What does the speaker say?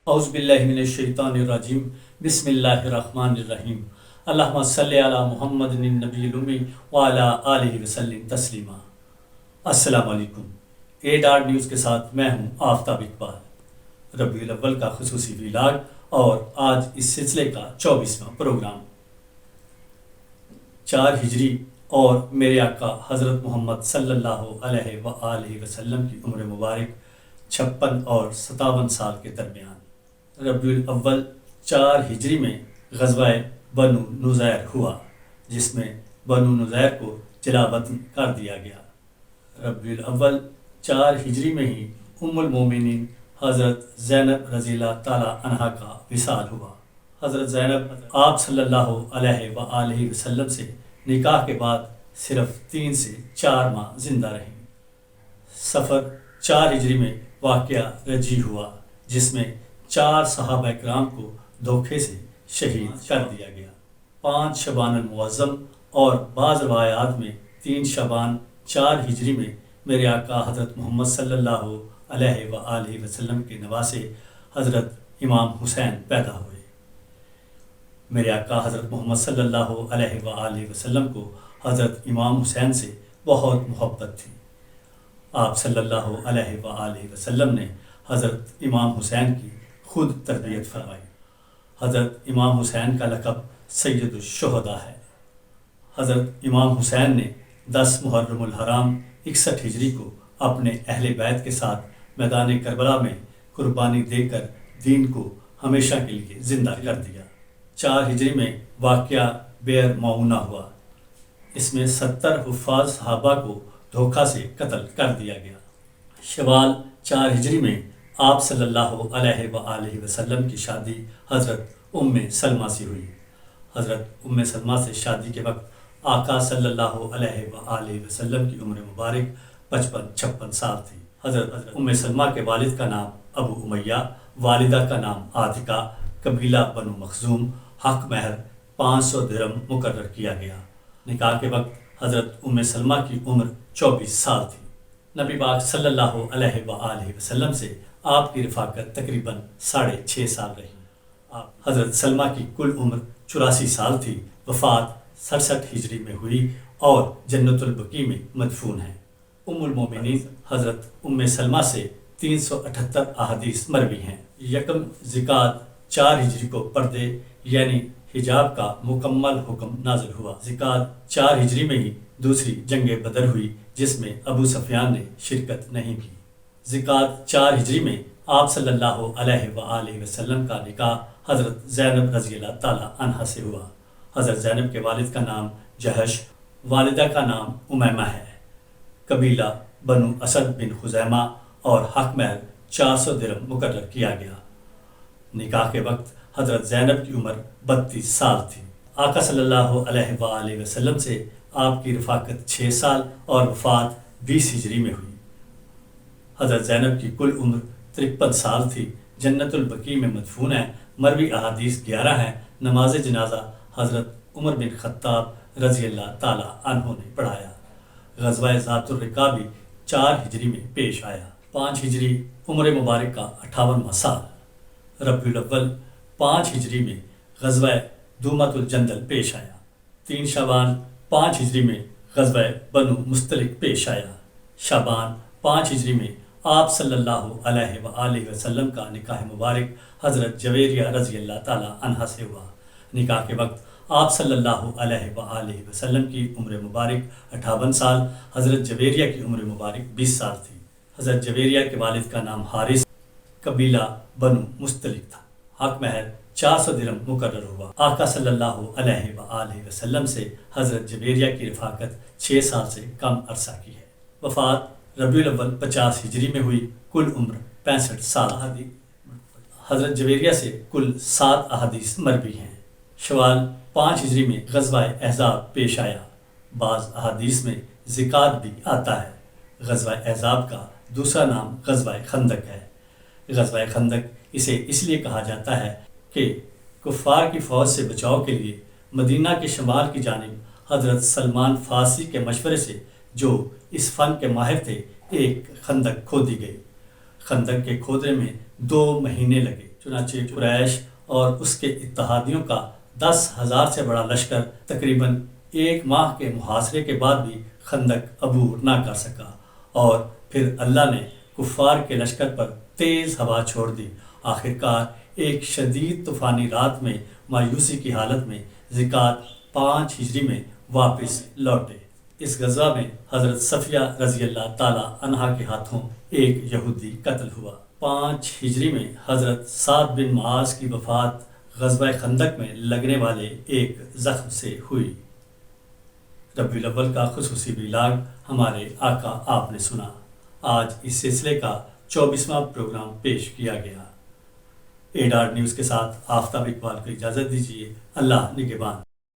اعوذ باللہ من الشیطان الرجیم بسم اللہ الرحمن الرحیم اللہم صلی علی محمد النبی الامی وعلی آلہ وسلم تسلیما۔ السلام علیکم۔ اے ڈاٹ نیوز کے ساتھ میں ہوں آفتاب اقبال۔ ربیع الاول کا خصوصی ویلاگ اور آج اس سلسلے کا 24واں پروگرام۔ 4 ہجری اور میرے آقا حضرت محمد صلی اللہ علیہ وآلہ وسلم کی عمر مبارک 56 اور 57 سال کے درمیان ربیع الاول 4 ہجری میں غزوہ بنو نذیر ہوا، جس میں بنو نذیر کو جلا وطن کر دیا گیا۔ ربیع الاول 4 ہجری میں ہی ام المومنین حضرت زینب رضی اللہ تعالی عنہا کا وصال ہوا۔ حضرت زینب آپ صلی اللہ علیہ وآلہ وسلم سے نکاح کے بعد صرف 3 سے 4 ماہ زندہ رہیں۔ سفر 4 ہجری میں واقعہ رجیع ہوا، جس میں 4 صحابہ کرام کو دھوکے سے شہید کر دیا گیا۔ 5 شعبان المعظم اور بعض روایات میں 3 شعبان 4 ہجری میں میرے آقا حضرت محمد صلی اللہ علیہ وآلہ وسلم کے نواسے حضرت امام حسین پیدا ہوئے۔ میرے آقا حضرت محمد صلی اللہ علیہ وآلہ وسلم کو حضرت امام حسین سے بہت محبت تھی۔ آپ صلی اللہ علیہ وآلہ وسلم نے حضرت امام حسین کی خود تربیت فرمائی۔ حضرت امام حسین کا لقب سید الشہداء ہے۔ حضرت امام حسین نے 10 محرم الحرام 61 ہجری کو اپنے اہل بیت کے ساتھ میدان کربلا میں قربانی دے کر دین کو ہمیشہ کے لیے زندہ کر دیا۔ 4 ہجری میں واقعہ بئر معونہ ہوا۔ اس میں 70 حفاظ صحابہ کو دھوکہ سے قتل کر دیا گیا۔ شوال 4 ہجری میں آپ صلی اللہ علیہ وآلہ وسلم کی شادی حضرت ام سلمہ سے ہوئی۔ حضرت ام سلمہ سے شادی کے وقت آقا صلی اللہ علیہ وآلہ وسلم کی عمر مبارک 55-56 سال تھی۔ حضرت ام سلمہ کے والد کا نام ابو امیہ، والدہ کا نام عاتکہ، قبیلہ بنو مخزوم، حق مہر 500 درہم مقرر کیا گیا۔ نکاح کے وقت حضرت ام سلمہ کی عمر 24 سال تھی۔ نبی پاک صلی اللہ علیہ وآلہ وسلم سے آپ کی رفاقت تقریباً 6.5 سال رہی۔ حضرت سلمہ کی کل عمر 84 سال تھی۔ وفات 67 ہجری میں ہوئی اور جنت البقیع میں مدفون ہیں۔ ام المومنین حضرت ام سلمہ سے 378 احادیث مروی ہیں۔ یکم ذکات 4 ہجری کو پردے یعنی حجاب کا مکمل حکم نازل ہوا۔ ذکات 4 ہجری میں ہی دوسری جنگ بدر ہوئی، جس میں ابو سفیان نے شرکت نہیں کی۔ ذکات 4 ہجری میں آپ صلی اللہ علیہ وآلہ وسلم کا نکاح حضرت زینب رضی اللہ تعالی عنہا سے ہوا۔ حضرت زینب کے والد کا نام جہش، والدہ کا نام امیمہ ہے۔ قبیلہ بنو اسد بن خزیمہ اور حق مہر 400 درہم مقرر کیا گیا۔ نکاح کے وقت حضرت زینب کی عمر 32 سال تھی۔ آقا صلی اللہ علیہ وآلہ وسلم سے آپ کی رفاقت 6 سال اور وفات 20 ہجری میں ہوئی۔ حضرت زینب کی کل عمر 53 سال تھی۔ جنت البقیع میں مدفون ہے۔ مروی احادیث 11 ہیں۔ نماز جنازہ حضرت عمر بن خطاب رضی اللہ تعالی عنہ نے پڑھایا۔ غزوہ ذات الرقاع بھی 4 ہجری میں پیش آیا۔ 5 ہجری عمر مبارک کا 58واں سال۔ ربیع الاول 5 ہجری میں غزوہ دومۃ الجندل پیش آیا۔ 3 شعبان 5 ہجری میں غزوہ بنو مستلق پیش آیا۔ شعبان 5 ہجری میں آپ صلی اللہ علیہ وآلہ وسلم کا نکاح مبارک حضرت جویریہ رضی اللہ تعالی عنہا سے ہوا۔ نکاح کے وقت آپ صلی اللہ علیہ وآلہ وسلم کی عمر مبارک 58 سال، حضرت جویریہ کی عمر مبارک 20 سال تھی۔ حضرت جویریہ کے والد کا نام حارث، قبیلہ بنو مستلق تھا۔ حق مہر 400 درہم مقرر ہوا۔ آقا صلی اللہ علیہ وآلہ وسلم سے حضرت جویریہ کی رفاقت 6 سال سے کم عرصہ کی ہے۔ وفات ربیع الاول 50 ہجری میں ہوئی۔ کل عمر 65 سال۔ حضرت جویریہ سے کل 7 احادیث مروی ہیں۔ شوال 5 ہجری میں غزوہ احزاب پیش آیا۔ بعض احادیث میں ذکات بھی آتا ہے۔ غزوہ احزاب کا دوسرا نام غزوہ خندق ہے۔ غزوہ خندق اسے اس لیے کہا جاتا ہے کہ کفار کی فوج سے بچاؤ کے لیے مدینہ کے شمال کی جانب حضرت سلمان فارسی کے مشورے سے، جو اس فن کے ماہر تھے، ایک خندق کھودی گئی۔ خندق کے کھودنے میں 2 مہینے لگے۔ چنانچہ قریش اور اس کے اتحادیوں کا 10,000 سے بڑا لشکر تقریباً 1 ماہ کے محاصرے کے بعد بھی خندق عبور نہ کر سکا، اور پھر اللہ نے کفار کے لشکر پر تیز ہوا چھوڑ دی۔ آخرکار ایک شدید طوفانی رات میں مایوسی کی حالت میں زکوٰۃ 5 ہجری میں واپس لوٹے۔ اس غزوہ میں حضرت صفیہ رضی اللہ تعالیٰ عنہا کے ہاتھوں ایک یہودی قتل ہوا۔ 5 ہجری میں حضرت سعد بن معاذ کی وفات غزوہ خندق میں لگنے والے ایک زخم سے ہوئی۔ ربیع الاول کا خصوصی ویلاگ ہمارے آقا آپ نے سنا۔ آج اس سلسلے کا 24واں پروگرام پیش کیا گیا۔ ایڈار نیوز کے ساتھ آفتاب اقبال کو اجازت دیجیے۔ اللہ نگہبان۔